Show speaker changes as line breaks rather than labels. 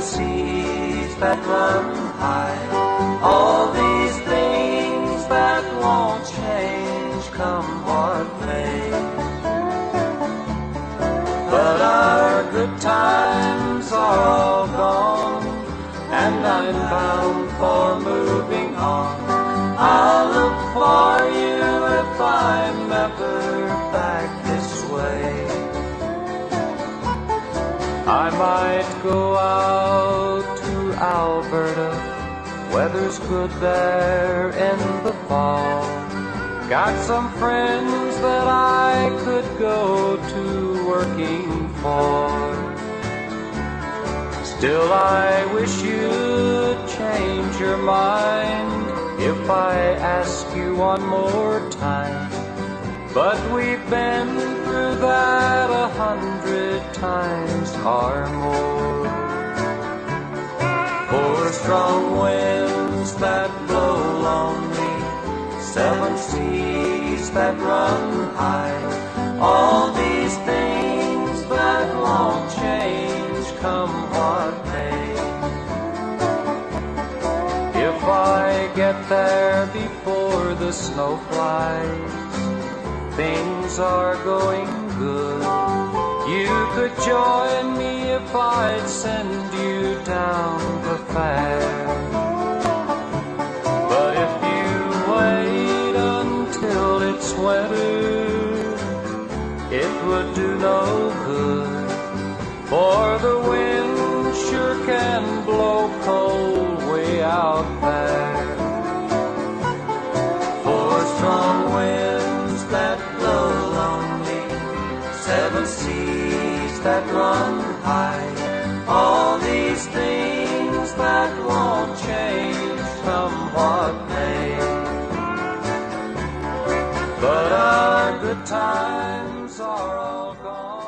seven seas that run high. All these things that won't change come what may. But our good times are all gone, and I'm bound for moving on. I'll look for you if I'm ever back this way. I might go out to Alberta, weather's good there in the fall. Got some friends that I could go to working for. Still I wish you'd change your mind if I ask you one more time. But we've been through that 100 times or more. Four strong winds that blow lonely, seven seas that run high. All these things that won't change come what may. If I get there before the snow flies, things are going good. You could join me if I'd send you down the fair. But if you wait until it's winter, it would do no good, for the wind sure can blow cold way out there. Four strong winds that blow lonely, seven seas that run high. All these things that won't change come what may. But our good times are all gone.